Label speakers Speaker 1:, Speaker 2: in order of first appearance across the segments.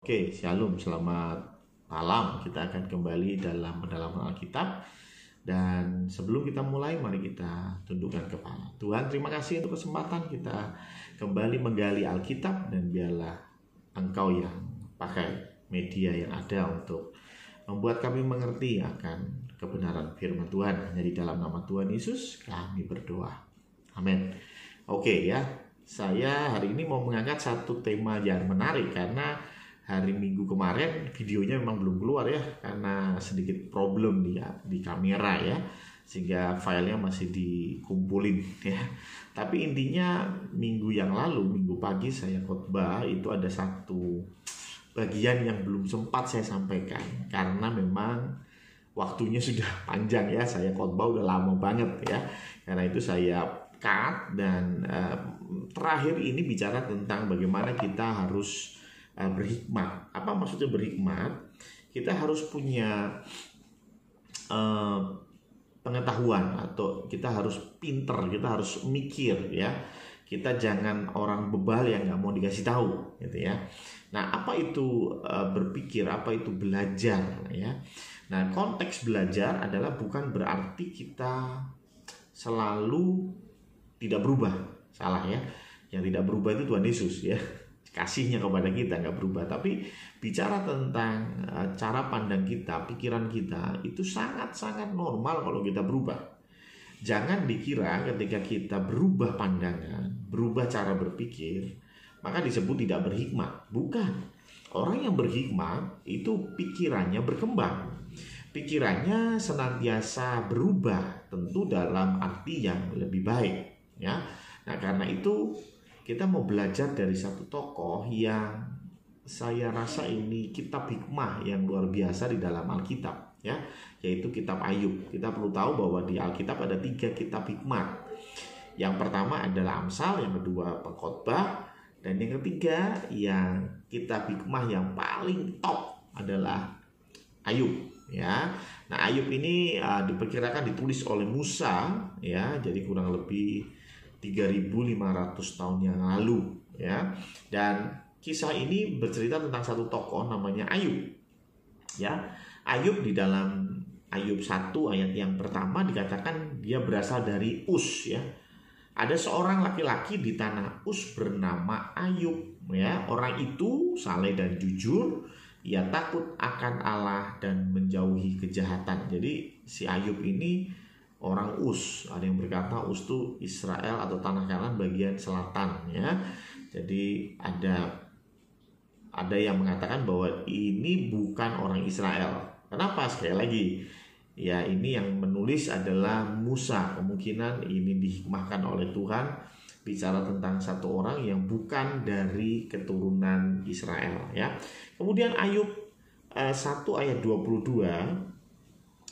Speaker 1: Oke, Shalom, selamat malam. Kita akan kembali dalam pendalaman Alkitab. Dan sebelum kita mulai, mari kita tundukkan kepala. Tuhan, terima kasih untuk kesempatan kita kembali menggali Alkitab. Dan biarlah Engkau yang pakai media yang ada untuk membuat kami mengerti akan kebenaran firman Tuhan. Hanya di dalam nama Tuhan Yesus kami berdoa. Amin. Oke ya, saya hari ini mau mengangkat satu tema yang menarik karena hari Minggu kemarin videonya memang belum keluar ya, karena sedikit problem di kamera ya, sehingga filenya masih dikumpulin ya. Tapi intinya minggu yang lalu, minggu pagi saya khotbah, itu ada satu bagian yang belum sempat saya sampaikan karena memang waktunya sudah panjang ya. Saya khotbah udah lama banget ya, karena itu saya cut. Dan terakhir ini bicara tentang bagaimana kita harus berhikmat. Apa maksudnya berhikmat? Kita harus punya pengetahuan, atau kita harus pinter, kita harus mikir ya. Kita jangan orang bebal yang nggak mau dikasih tahu gitu ya. Nah, apa itu berpikir, apa itu belajar ya. Nah, konteks belajar adalah bukan berarti kita selalu tidak berubah. Salah ya. Yang tidak berubah itu Tuhan Yesus ya. Kasihnya kepada kita nggak berubah. Tapi bicara tentang cara pandang kita, pikiran kita, itu sangat-sangat normal kalau kita berubah. Jangan dikira ketika kita berubah pandangan, berubah cara berpikir, maka disebut tidak berhikmat. Bukan. Orang yang berhikmat itu pikirannya berkembang. Pikirannya senantiasa berubah, tentu dalam arti yang lebih baik ya. Nah, karena itu kita mau belajar dari satu tokoh yang saya rasa ini kitab hikmah yang luar biasa di dalam Alkitab ya, yaitu kitab Ayub. Kita perlu tahu bahwa di Alkitab ada 3 kitab hikmat. Yang pertama adalah Amsal, yang kedua Pengkhotbah, dan yang ketiga yang kitab hikmah yang paling top adalah Ayub ya. Nah, Ayub ini diperkirakan ditulis oleh Musa ya, jadi kurang lebih 3.500 tahun yang lalu ya. Dan kisah ini bercerita tentang satu tokoh namanya Ayub ya. Ayub di dalam Ayub 1 ayat yang pertama dikatakan dia berasal dari Uz ya. Ada seorang laki-laki di tanah Uz bernama Ayub ya. Orang itu saleh dan jujur, ia takut akan Allah dan menjauhi kejahatan. Jadi si Ayub ini orang Uz. Ada yang berkata Uz itu Israel atau tanah Kanaan bagian selatan ya. Jadi ada yang mengatakan bahwa ini bukan orang Israel. Kenapa? Sekali lagi ya, ini yang menulis adalah Musa. Kemungkinan ini dihikmahkan oleh Tuhan, bicara tentang satu orang yang bukan dari keturunan Israel ya. Kemudian Ayub 1 ayat 22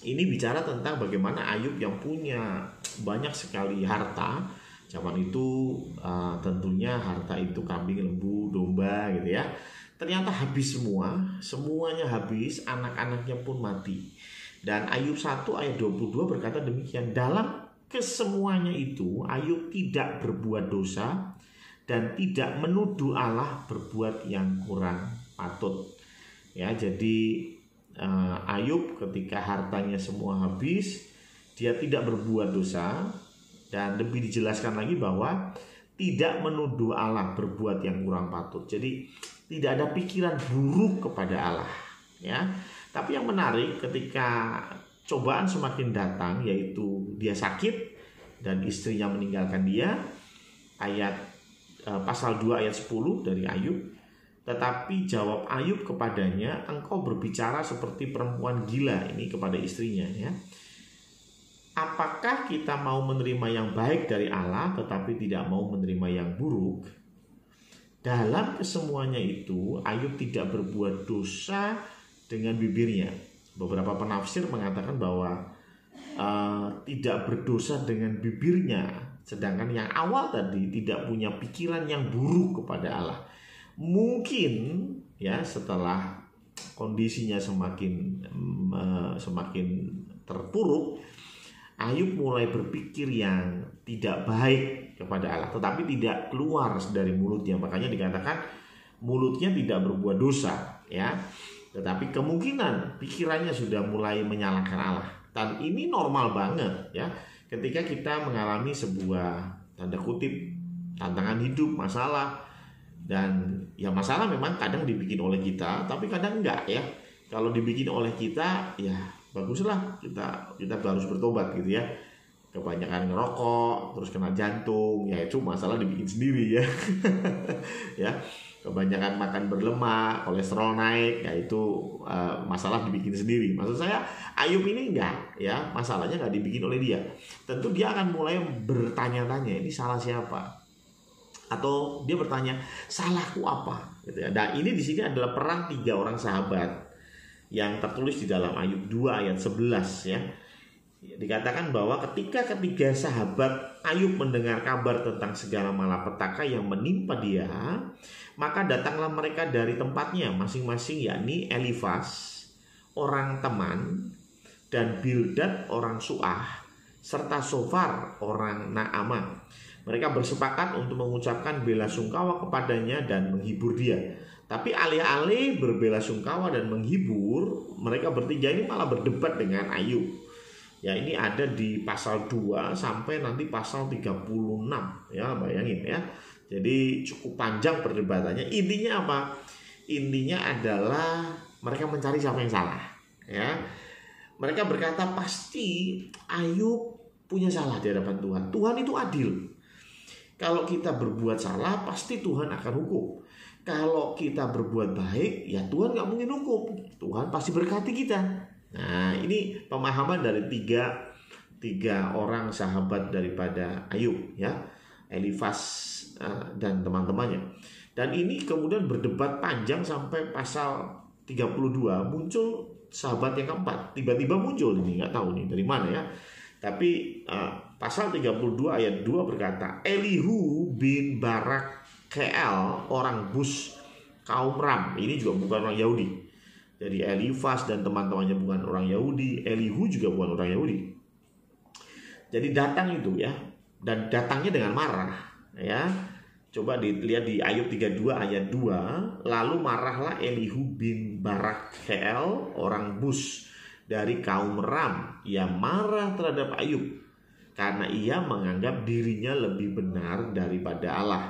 Speaker 1: ini bicara tentang bagaimana Ayub yang punya banyak sekali harta. Zaman itu tentunya harta itu kambing, lembu, domba gitu ya. Ternyata habis semuanya habis, anak-anaknya pun mati. Dan Ayub 1 ayat 22 berkata demikian, dalam kesemuanya itu Ayub tidak berbuat dosa dan tidak menuduh Allah berbuat yang kurang patut. Ya, jadi Ayub ketika hartanya semua habis, dia tidak berbuat dosa, dan lebih dijelaskan lagi bahwa tidak menuduh Allah berbuat yang kurang patut. Jadi tidak ada pikiran buruk kepada Allah ya. Tapi yang menarik ketika cobaan semakin datang, yaitu dia sakit dan istrinya meninggalkan dia, ayat pasal 2 ayat 10 dari Ayub. Tetapi jawab Ayub kepadanya, engkau berbicara seperti perempuan gila, ini kepada istrinya ya. Apakah kita mau menerima yang baik dari Allah tetapi tidak mau menerima yang buruk? Dalam kesemuanya itu Ayub tidak berbuat dosa dengan bibirnya. Beberapa penafsir mengatakan bahwa tidak berdosa dengan bibirnya, sedangkan yang awal tadi tidak punya pikiran yang buruk kepada Allah. Mungkin ya setelah kondisinya semakin terpuruk, Ayub mulai berpikir yang tidak baik kepada Allah, tetapi tidak keluar dari mulutnya. Makanya dikatakan mulutnya tidak berbuat dosa, ya. Tetapi kemungkinan pikirannya sudah mulai menyalahkan Allah. Dan ini normal banget, ya. Ketika kita mengalami sebuah tanda kutip tantangan hidup, masalah, dan ya masalah memang kadang dibikin oleh kita, tapi kadang enggak, ya. Kalau dibikin oleh kita, ya baguslah kita harus bertobat gitu, ya. Kebanyakan ngerokok, terus kena jantung, ya itu masalah dibikin sendiri, ya. Ya, kebanyakan makan berlemak, kolesterol naik, ya itu masalah dibikin sendiri. Maksud saya Ayub ini enggak, ya, masalahnya enggak dibikin oleh dia. Tentu dia akan mulai bertanya-tanya, ini salah siapa? Atau dia bertanya, salahku apa? Gitu ya. Nah, ini di sini adalah perang 3 orang sahabat yang tertulis di dalam Ayub 2 ayat 11, ya. Dikatakan bahwa ketika ketiga sahabat Ayub mendengar kabar tentang segala malapetaka yang menimpa dia, maka datanglah mereka dari tempatnya masing-masing, yakni Elifas orang Teman dan Bildad orang Suah serta Sofar orang Naamah. Mereka bersepakat untuk mengucapkan belasungkawa kepadanya dan menghibur dia. Tapi alih-alih berbelasungkawa dan menghibur, mereka bertiga ini malah berdebat dengan Ayub. Ya, ini ada di pasal 2 sampai nanti pasal 36, ya, bayangin, ya. Jadi cukup panjang perdebatannya. Intinya apa? Intinya adalah mereka mencari siapa yang salah, ya. Mereka berkata pasti Ayub punya salah di hadapan Tuhan. Tuhan itu adil. Kalau kita berbuat salah, pasti Tuhan akan hukum. Kalau kita berbuat baik, ya Tuhan gak mungkin hukum. Tuhan pasti berkati kita. Nah, ini pemahaman dari tiga orang sahabat daripada Ayub, ya, Elifas dan teman-temannya. Dan ini kemudian berdebat panjang sampai pasal 32, muncul sahabat yang keempat. Tiba-tiba muncul ini, nggak tahu nih dari mana, ya. Tapi pasal 32 ayat 2 berkata, Elihu bin Barak Keel orang Bus kaum Ram. Ini juga bukan orang Yahudi. Jadi Elifas dan teman-temannya bukan orang Yahudi, Elihu juga bukan orang Yahudi. Jadi datang itu, ya, dan datangnya dengan marah, ya. Coba dilihat di Ayub 32 ayat 2, lalu marahlah Elihu bin Barakeel orang Bus dari kaum Ram. Ia marah terhadap Ayub karena ia menganggap dirinya lebih benar daripada Allah.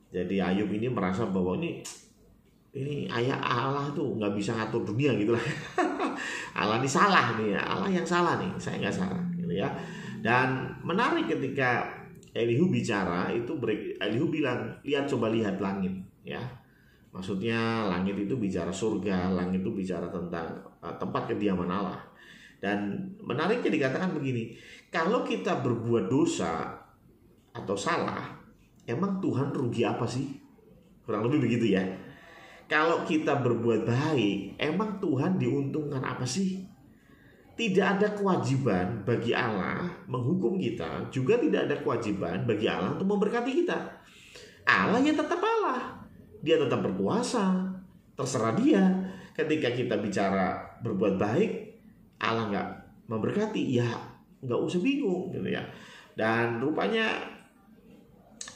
Speaker 1: Jadi Ayub ini merasa bahwa ini ayah Allah tuh nggak bisa ngatur dunia gitu lah. Allah ini salah nih, Allah yang salah nih, saya nggak salah gitu, ya. Dan menarik ketika Elihu bicara itu, Elihu bilang, coba lihat langit, ya. Maksudnya langit itu bicara surga, langit itu bicara tentang tempat kediaman Allah. Dan menariknya dikatakan begini, kalau kita berbuat dosa atau salah, emang Tuhan rugi apa sih? Kurang lebih begitu, ya. Kalau kita berbuat baik, emang Tuhan diuntungkan apa sih? Tidak ada kewajiban bagi Allah menghukum kita, juga tidak ada kewajiban bagi Allah untuk memberkati kita. Allah ya tetap Allah, dia tetap berkuasa, terserah dia. Ketika kita bicara berbuat baik, Allah nggak memberkati, ya nggak usah bingung gitu, ya. Dan rupanya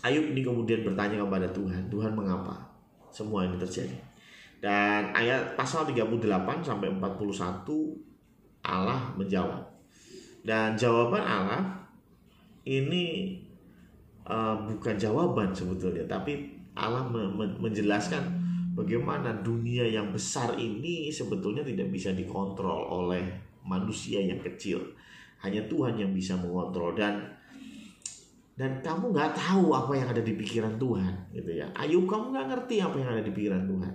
Speaker 1: Ayub ini kemudian bertanya kepada Tuhan, Tuhan mengapa semua ini terjadi? Dan ayat pasal 38 sampai 41 Allah menjawab. Dan jawaban Allah ini bukan jawaban sebetulnya, tapi Allah menjelaskan bagaimana dunia yang besar ini sebetulnya tidak bisa dikontrol oleh manusia yang kecil. Hanya Tuhan yang bisa mengontrol, dan kamu nggak tahu apa yang ada di pikiran Tuhan, gitu ya. Ayub, kamu nggak ngerti apa yang ada di pikiran Tuhan.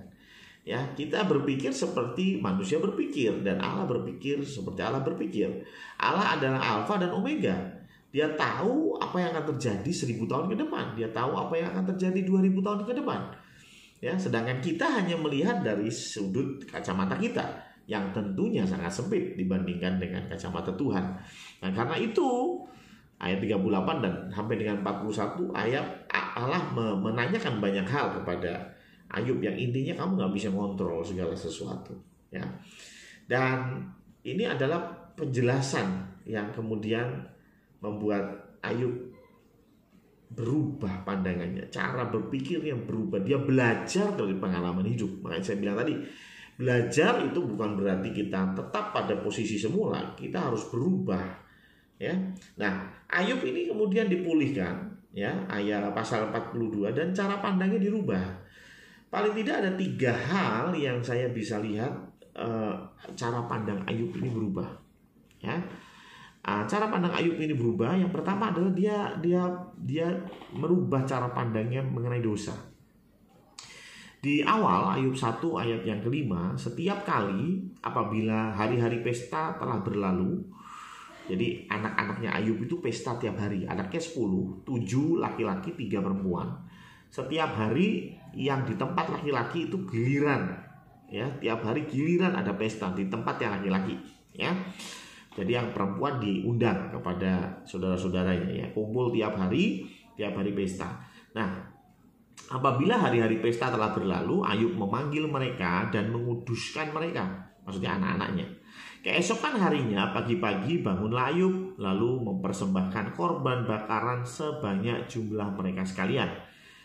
Speaker 1: Ya, kita berpikir seperti manusia berpikir, dan Allah berpikir seperti Allah berpikir. Allah adalah Alfa dan Omega. Dia tahu apa yang akan terjadi 1000 tahun ke depan. Dia tahu apa yang akan terjadi 2000 tahun ke depan. Ya, sedangkan kita hanya melihat dari sudut kacamata kita, yang tentunya sangat sempit dibandingkan dengan kacamata Tuhan. Nah, karena itu ayat 38 dan sampai dengan 41 ayat Allah menanyakan banyak hal kepada Ayub yang intinya kamu nggak bisa kontrol segala sesuatu, ya. Dan ini adalah penjelasan yang kemudian membuat Ayub berubah pandangannya, cara berpikirnya berubah. Dia belajar dari pengalaman hidup. Makanya saya bilang tadi, belajar itu bukan berarti kita tetap pada posisi semula, kita harus berubah, ya. Nah, Ayub ini kemudian dipulihkan, ya, ayat pasal 42, dan cara pandangnya dirubah. Paling tidak ada 3 hal yang saya bisa lihat cara pandang Ayub ini berubah, ya. Cara pandang Ayub ini berubah. Yang pertama adalah dia merubah cara pandangnya mengenai dosa. Di awal Ayub 1 ayat yang kelima, setiap kali apabila hari-hari pesta telah berlalu, jadi anak-anaknya Ayub itu pesta tiap hari. Anaknya 10, 7 laki-laki, 3 perempuan. Setiap hari yang di tempat laki-laki itu giliran, ya, tiap hari giliran ada pesta di tempat yang laki-laki, ya. Jadi yang perempuan diundang kepada saudara-saudaranya, ya, kumpul tiap hari pesta. Nah, apabila hari-hari pesta telah berlalu, Ayub memanggil mereka dan menguduskan mereka, maksudnya anak-anaknya. Keesokan harinya pagi-pagi bangunlah Ayub, lalu mempersembahkan korban bakaran sebanyak jumlah mereka sekalian.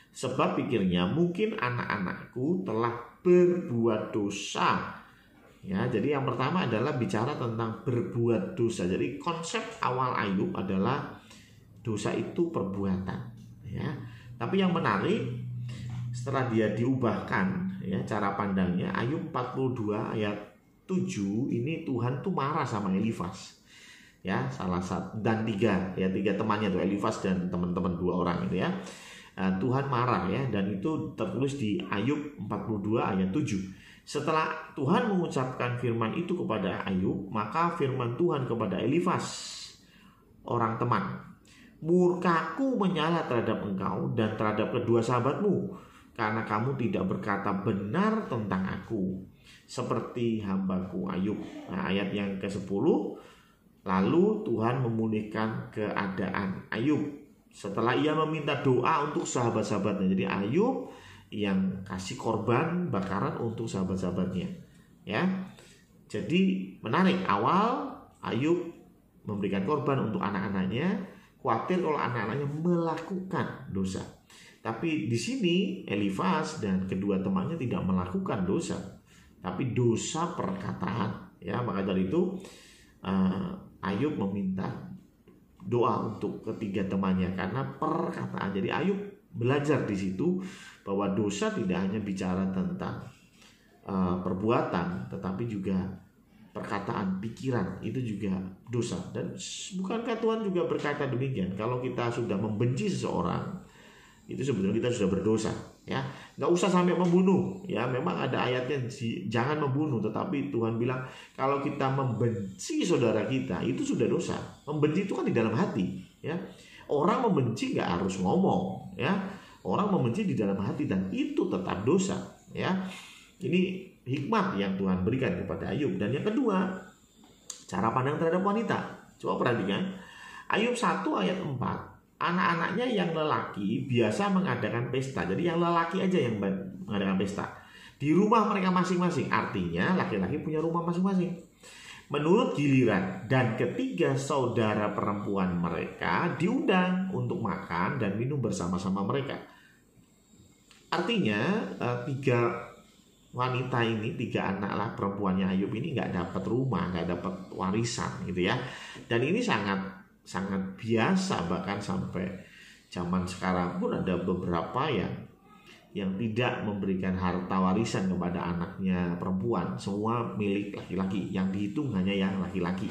Speaker 1: Sebab pikirnya, mungkin anak-anakku telah berbuat dosa. Ya, jadi yang pertama adalah bicara tentang berbuat dosa. Jadi konsep awal Ayub adalah dosa itu perbuatan, ya. Tapi yang menarik, setelah dia diubahkan, ya, cara pandangnya, Ayub 42 ayat 7 ini Tuhan tuh marah sama Elifas, ya, salah satu dan 3 temannya tuh, Elifas dan teman-teman 2 orang itu, ya. Tuhan marah, ya, dan itu tertulis di Ayub 42 ayat 7. Setelah Tuhan mengucapkan firman itu kepada Ayub, maka firman Tuhan kepada Elifas, orang teman, murkaku menyala terhadap engkau dan terhadap kedua sahabatmu, karena kamu tidak berkata benar tentang aku, seperti hambaku Ayub. Nah, ayat yang ke-10, lalu Tuhan memulihkan keadaan Ayub setelah ia meminta doa untuk sahabat-sahabatnya. Jadi Ayub yang kasih korban bakaran untuk sahabat-sahabatnya, ya. Jadi menarik, awal Ayub memberikan korban untuk anak-anaknya, khawatir kalau anak-anaknya melakukan dosa. Tapi di sini Elifas dan kedua temannya tidak melakukan dosa, tapi dosa perkataan, ya. Maka dari itu Ayub meminta doa untuk ketiga temannya karena perkataan. Jadi Ayub belajar di situ bahwa dosa tidak hanya bicara tentang perbuatan, tetapi juga perkataan, pikiran itu juga dosa. Dan bukankah Tuhan juga berkata demikian? Kalau kita sudah membenci seseorang, itu sebetulnya kita sudah berdosa, ya. Nggak usah sampai membunuh, ya. Memang ada ayatnya jangan membunuh, tetapi Tuhan bilang kalau kita membenci saudara kita itu sudah dosa. Membenci itu kan di dalam hati, ya. Orang membenci nggak harus ngomong, ya. Orang membenci di dalam hati dan itu tetap dosa, ya. Ini hikmat yang Tuhan berikan kepada Ayub. Dan yang kedua, cara pandang terhadap wanita. Coba perhatikan Ayub 1 ayat 4. Anak-anaknya yang lelaki biasa mengadakan pesta. Jadi yang lelaki aja yang mengadakan pesta di rumah mereka masing-masing. Artinya laki-laki punya rumah masing-masing menurut giliran, dan ketiga saudara perempuan mereka diundang untuk makan dan minum bersama-sama mereka. Artinya 3 wanita ini, 3 anak lah perempuannya Ayub ini nggak dapat rumah, nggak dapat warisan, gitu, ya. Dan ini sangat biasa, bahkan sampai zaman sekarang pun ada beberapa yang tidak memberikan harta warisan kepada anaknya perempuan. Semua milik laki-laki, yang dihitung hanya yang laki-laki,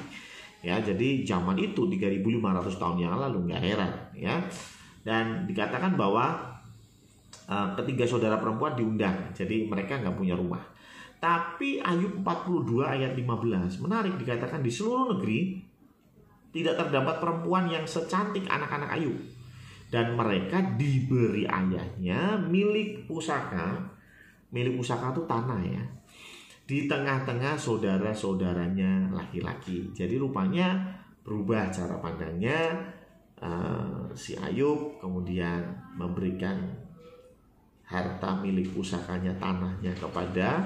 Speaker 1: ya. Jadi zaman itu 3.500 tahun yang lalu, nggak heran, ya. Dan dikatakan bahwa ketiga saudara perempuan diundang, jadi mereka nggak punya rumah. Tapi Ayub 42 ayat 15 menarik, dikatakan di seluruh negeri tidak terdapat perempuan yang secantik anak-anak Ayub, dan mereka diberi ayahnya milik pusaka. Milik pusaka itu tanah, ya, di tengah-tengah saudara-saudaranya laki-laki. Jadi rupanya berubah cara pandangnya. Si Ayub kemudian memberikan harta milik pusakanya, tanahnya, kepada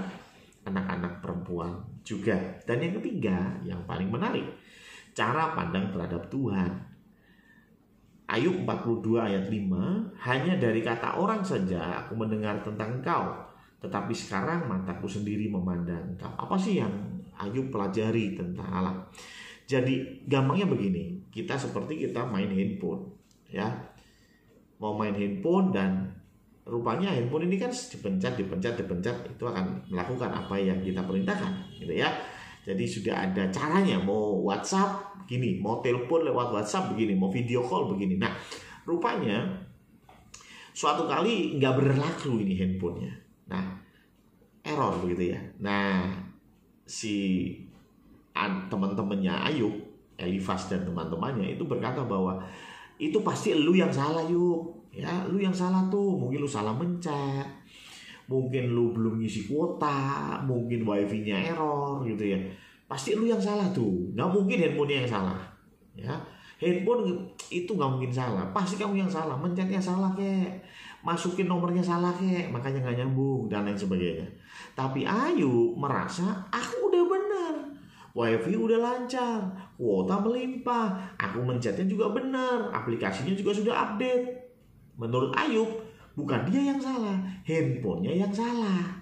Speaker 1: anak-anak perempuan juga. Dan yang ketiga, yang paling menarik, cara pandang terhadap Tuhan. Ayub 42 ayat 5, hanya dari kata orang saja aku mendengar tentang engkau, tetapi sekarang mataku sendiri memandang engkau. Apa sih yang Ayub pelajari tentang Allah? Jadi gampangnya begini, kita seperti kita main handphone, ya, mau main handphone dan rupanya handphone ini kan dipencet itu akan melakukan apa yang kita perintahkan, gitu ya. Jadi sudah ada caranya, mau WhatsApp begini, mau telepon lewat WhatsApp begini, mau video call begini. Nah, rupanya suatu kali nggak berlaku ini handphonenya. Nah, error begitu ya. Nah, si teman-temannya Ayub, Elifas dan teman-temannya itu berkata bahwa itu pasti lu yang salah, Yub. Ya, lu yang salah tuh. Mungkin lu salah mencet, mungkin lu belum ngisi kuota, mungkin wifi-nya error gitu ya. Pasti lu yang salah tuh. Nggak mungkin handphonenya yang salah. Ya, handphone itu nggak mungkin salah. Pasti kamu yang salah. Mencetnya salah kek, masukin nomornya salah kek, makanya nggak nyambung dan lain sebagainya. Tapi Ayub merasa aku udah benar. Wifi udah lancar, kuota melimpah, aku mencetnya juga benar, aplikasinya juga sudah update. Menurut Ayub, bukan dia yang salah, handphonenya yang salah.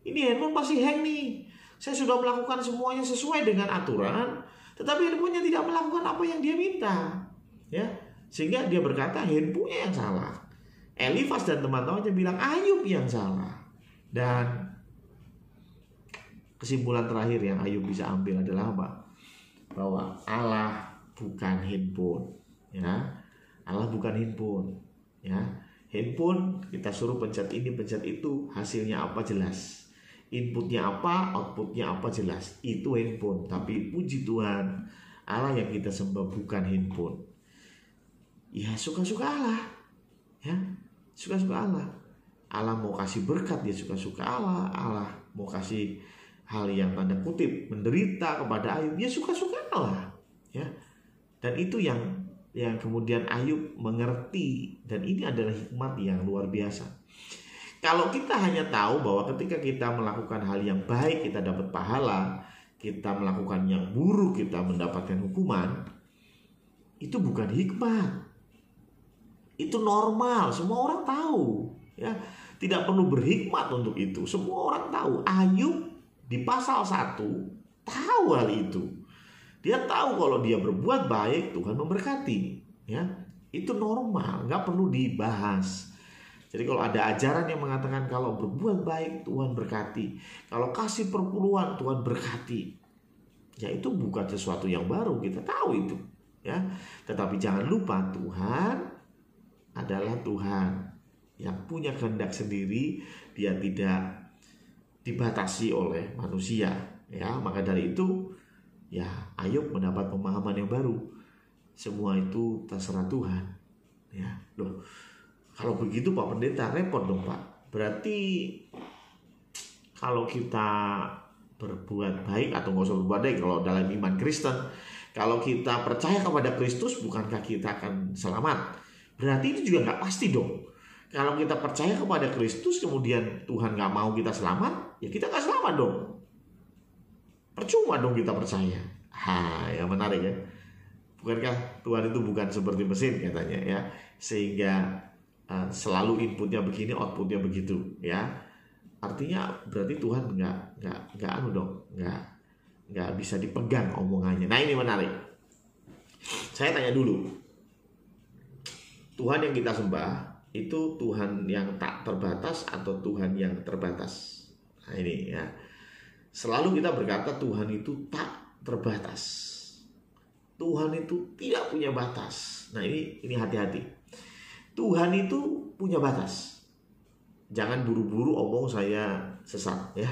Speaker 1: Ini handphone pasti hang nih. Saya sudah melakukan semuanya sesuai dengan aturan, tetapi handphonenya tidak melakukan apa yang dia minta. Ya, sehingga dia berkata handphonenya yang salah. Elifas dan teman-temannya bilang Ayub yang salah. Dan kesimpulan terakhir yang Ayub bisa ambil adalah apa? Bahwa Allah bukan handphone, ya. Allah bukan handphone, ya. Handphone kita suruh pencet ini, pencet itu, hasilnya apa jelas. Inputnya apa, outputnya apa jelas. Itu handphone. Tapi puji Tuhan, Allah yang kita sembah bukan handphone. Ya suka-suka Allah, ya. Suka-suka Allah. Allah mau kasih berkat, dia suka-suka Allah. Allah mau kasih hal yang tanda kutip menderita kepada Ayub, dia suka-suka Allah, ya. Dan itu yang kemudian Ayub mengerti, dan ini adalah hikmat yang luar biasa. Kalau kita hanya tahu bahwa ketika kita melakukan hal yang baik kita dapat pahala, kita melakukan yang buruk kita mendapatkan hukuman, itu bukan hikmat. Itu normal, semua orang tahu, ya. Tidak perlu berhikmat untuk itu. Semua orang tahu. Ayub di pasal 1 tahu hal itu. Dia tahu kalau dia berbuat baik Tuhan memberkati, ya. Itu normal, nggak perlu dibahas. Jadi kalau ada ajaran yang mengatakan kalau berbuat baik Tuhan berkati, kalau kasih perpuluhan Tuhan berkati, ya itu bukan sesuatu yang baru, kita tahu itu, ya. Tetapi jangan lupa Tuhan adalah Tuhan yang punya kehendak sendiri, dia tidak dibatasi oleh manusia, ya. Maka dari itu, ya Ayub mendapat pemahaman yang baru. Semua itu terserah Tuhan, ya. Loh, kalau begitu Pak Pendeta repot dong Pak. Berarti kalau kita berbuat baik atau nggak usah berbuat baik, kalau dalam iman Kristen, kalau kita percaya kepada Kristus, bukankah kita akan selamat? Berarti itu juga nggak pasti dong. Kalau kita percaya kepada Kristus kemudian Tuhan nggak mau kita selamat, ya kita nggak selamat dong. Percuma dong kita percaya. Yang menarik ya. Bukankah Tuhan itu bukan seperti mesin katanya, ya, sehingga selalu inputnya begini, outputnya begitu, ya. Artinya berarti Tuhan nggak bisa dipegang omongannya. Nah ini menarik. Saya tanya dulu, Tuhan yang kita sembah itu Tuhan yang tak terbatas atau Tuhan yang terbatas? Nah ini ya, selalu kita berkata Tuhan itu tak terbatas. Tuhan itu tidak punya batas. Nah ini hati-hati. Tuhan itu punya batas. Jangan buru-buru omong saya sesat, ya.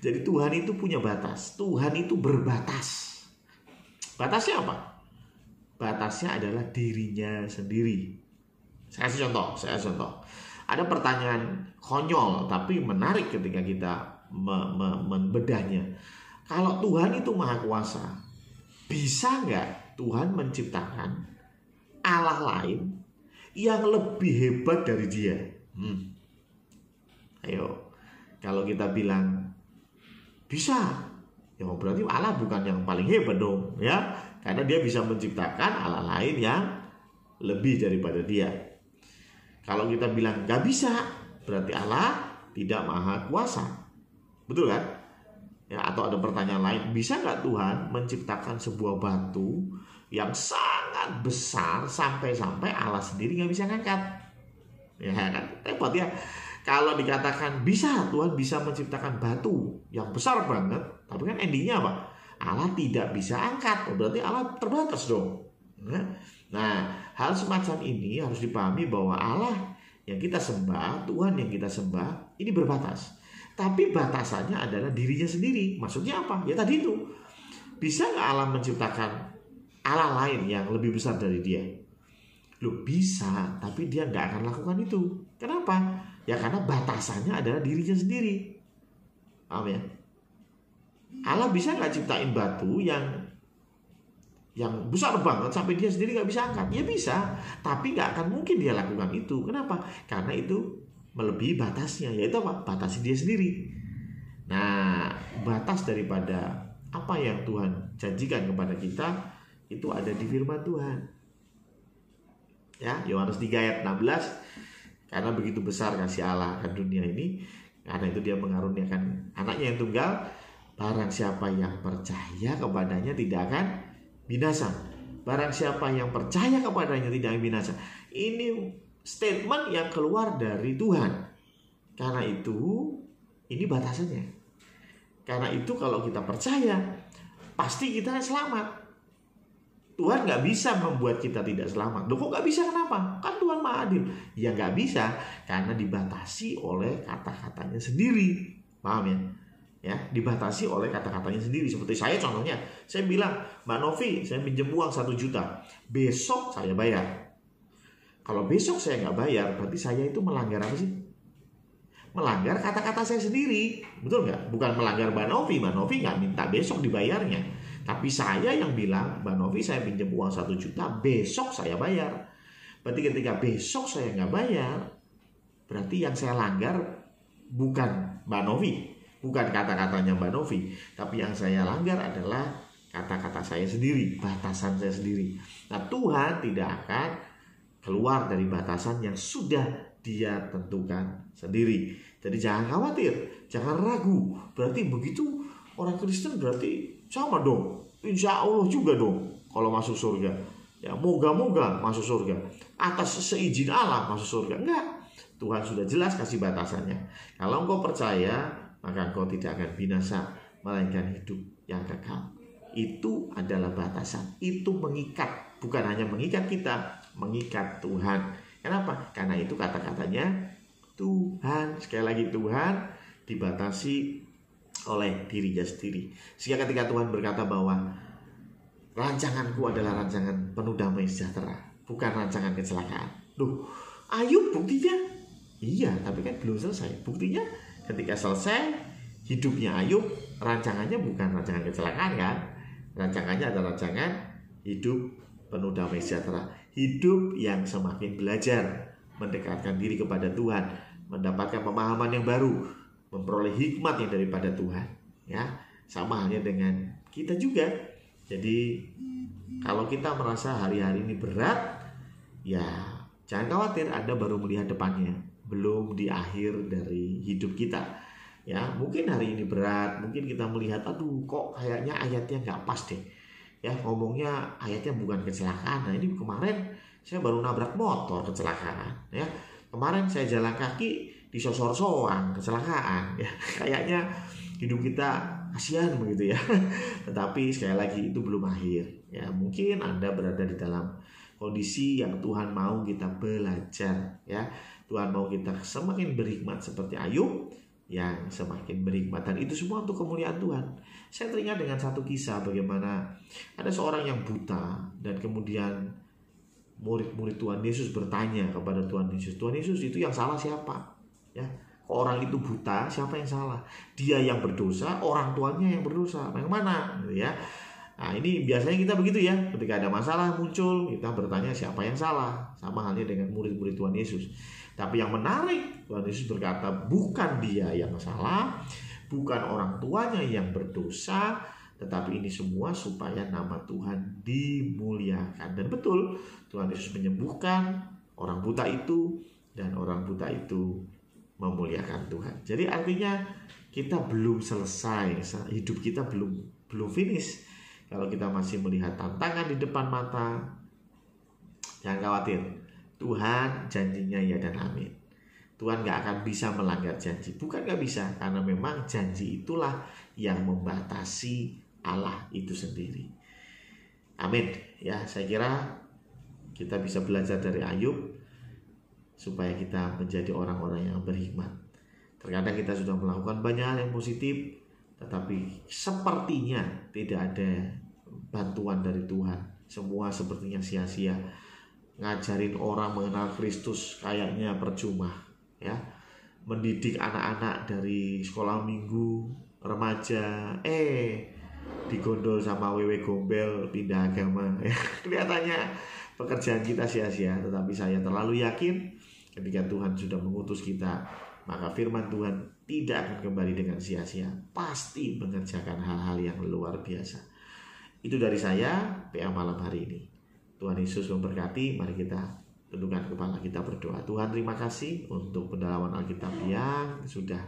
Speaker 1: Jadi Tuhan itu punya batas. Tuhan itu berbatas. Batasnya apa? Batasnya adalah dirinya sendiri. Saya kasih contoh. Ada pertanyaan konyol tapi menarik ketika kita membedahnya. Kalau Tuhan itu maha kuasa, bisa nggak Tuhan menciptakan Allah lain yang lebih hebat dari dia? Ayo, kalau kita bilang bisa, ya berarti Allah bukan yang paling hebat dong, ya, karena dia bisa menciptakan Allah lain yang lebih daripada dia. Kalau kita bilang nggak bisa, berarti Allah tidak maha kuasa. Betul kan? Ya, atau ada pertanyaan lain, bisa nggak Tuhan menciptakan sebuah batu yang sangat besar sampai-sampai Allah sendiri nggak bisa ngangkat? Ya kan, repot ya. Kalau dikatakan bisa, Tuhan bisa menciptakan batu yang besar banget, tapi kan endingnya apa? Allah tidak bisa angkat, berarti Allah terbatas dong. Nah, hal semacam ini harus dipahami bahwa Allah yang kita sembah, Tuhan yang kita sembah, ini berbatas. Tapi batasannya adalah dirinya sendiri. Maksudnya apa? Ya tadi itu. Bisa nggak Allah menciptakan Allah lain yang lebih besar dari dia? Loh, bisa, tapi dia nggak akan lakukan itu. Kenapa? Ya karena batasannya adalah dirinya sendiri. Paham ya? Allah bisa nggak ciptain batu yang besar banget sampai dia sendiri nggak bisa angkat? Ya bisa, tapi nggak akan mungkin dia lakukan itu. Kenapa? Karena itu melebihi batasnya, yaitu apa? Batasi dia sendiri. Nah, batas daripada apa yang Tuhan janjikan kepada kita itu ada di firman Tuhan. Ya, Yohanes 3 ayat 16, karena begitu besar kasih Allah akan dunia ini, karena itu dia mengaruniakan anaknya yang tunggal, barang siapa yang percaya kepadanya tidak akan binasa. Barang siapa yang percaya kepadanya tidak akan binasa. Ini statement yang keluar dari Tuhan. Karena itu, ini batasannya. Karena itu kalau kita percaya, pasti kita selamat. Tuhan nggak bisa membuat kita tidak selamat. Loh, kok nggak bisa? Kenapa? Kan Tuhan Maha Adil. Ya nggak bisa, karena dibatasi oleh kata-katanya sendiri. Paham ya? Ya, dibatasi oleh kata-katanya sendiri. Seperti saya contohnya, saya bilang, Mbak Novi, saya pinjam uang 1 juta. Besok saya bayar. Kalau besok saya nggak bayar, berarti saya itu melanggar apa sih? Melanggar kata-kata saya sendiri. Betul nggak? Bukan melanggar Mbak Novi. Mbak Novi nggak minta besok dibayarnya. Tapi saya yang bilang, Mbak Novi saya pinjam uang 1 juta, besok saya bayar. Berarti ketika besok saya nggak bayar, berarti yang saya langgar bukan Mbak Novi, bukan kata-katanya Mbak Novi, tapi yang saya langgar adalah kata-kata saya sendiri, batasan saya sendiri. Nah, Tuhan tidak akan keluar dari batasan yang sudah Dia tentukan sendiri. Jadi jangan khawatir, jangan ragu. Berarti begitu orang Kristen berarti sama dong, insya Allah juga dong kalau masuk surga. Ya, moga-moga masuk surga. Atas seizin Allah masuk surga. Enggak. Tuhan sudah jelas kasih batasannya. Kalau engkau percaya, maka engkau tidak akan binasa, melainkan hidup yang kekal. Itu adalah batasan. Itu mengikat. Bukan hanya mengikat kita, mengikat Tuhan. Kenapa? Karena itu kata-katanya Tuhan. Sekali lagi, Tuhan dibatasi oleh dirinya sendiri. Sehingga ketika Tuhan berkata bahwa rancanganku adalah rancangan penuh damai sejahtera, bukan rancangan kecelakaan. Loh, Ayub buktinya? Iya, tapi kan belum selesai. Buktinya ketika selesai hidupnya Ayub, rancangannya bukan rancangan kecelakaan kan? Rancangannya adalah rancangan hidup penuh damai sejahtera. Hidup yang semakin belajar mendekatkan diri kepada Tuhan, mendapatkan pemahaman yang baru, memperoleh hikmat yang daripada Tuhan. Ya, sama halnya dengan kita juga. Jadi kalau kita merasa hari-hari ini berat, ya jangan khawatir, Anda baru melihat depannya, belum di akhir dari hidup kita. Ya, mungkin hari ini berat, mungkin kita melihat, aduh kok kayaknya ayatnya nggak pas deh. Ya, ngomongnya ayatnya bukan kecelakaan. Nah, ini kemarin saya baru nabrak motor, kecelakaan. Ya, kemarin saya jalan kaki disosor soang, kecelakaan. Ya, kayaknya hidup kita kasihan begitu ya. Tetapi sekali lagi itu belum akhir. Ya, mungkin Anda berada di dalam kondisi yang Tuhan mau kita belajar. Ya, Tuhan mau kita semakin berhikmat seperti Ayub yang semakin berhikmat, dan itu semua untuk kemuliaan Tuhan. Saya teringat dengan satu kisah bagaimana ada seorang yang buta, dan kemudian murid-murid Tuhan Yesus bertanya kepada Tuhan Yesus, Tuhan Yesus, itu yang salah siapa? Ya, orang itu buta, siapa yang salah? Dia yang berdosa, orang tuanya yang berdosa, yang mana? Gitu ya. Nah, ini biasanya kita begitu ya, ketika ada masalah muncul, kita bertanya siapa yang salah. Sama halnya dengan murid-murid Tuhan Yesus. Tapi yang menarik, Tuhan Yesus berkata, bukan dia yang salah, bukan orang tuanya yang berdosa, tetapi ini semua supaya nama Tuhan dimuliakan. Dan betul, Tuhan Yesus menyembuhkan orang buta itu, dan orang buta itu memuliakan Tuhan. Jadi artinya kita belum selesai, hidup kita belum finish. Kalau kita masih melihat tantangan di depan mata, jangan khawatir. Tuhan janjinya ya dan amin. Tuhan gak akan bisa melanggar janji. Bukan gak bisa, karena memang janji itulah yang membatasi Allah itu sendiri. Amin. Ya, saya kira kita bisa belajar dari Ayub supaya kita menjadi orang-orang yang berhikmat. Terkadang kita sudah melakukan banyak hal yang positif, tetapi sepertinya tidak ada bantuan dari Tuhan. Semua sepertinya sia-sia. Ngajarin orang mengenal Kristus kayaknya percuma, ya. Mendidik anak-anak dari sekolah minggu, remaja, digondol sama wewe gombel pindah agama, ya. Kelihatannya pekerjaan kita sia-sia, tetapi saya terlalu yakin ketika Tuhan sudah mengutus kita, maka firman Tuhan tidak akan kembali dengan sia-sia, pasti mengerjakan hal-hal yang luar biasa. Itu dari saya, PA malam hari ini. Tuhan Yesus memberkati. Mari kita tundukkan kepala, kita berdoa. Tuhan, terima kasih untuk pendalaman Alkitab yang sudah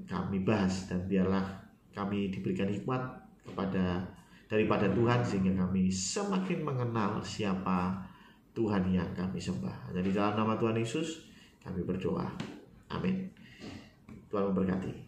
Speaker 1: kami bahas, dan biarlah kami diberikan hikmat daripada Tuhan, sehingga kami semakin mengenal siapa Tuhan yang kami sembah. Jadi dalam nama Tuhan Yesus kami berdoa. Amin. Tuhan memberkati.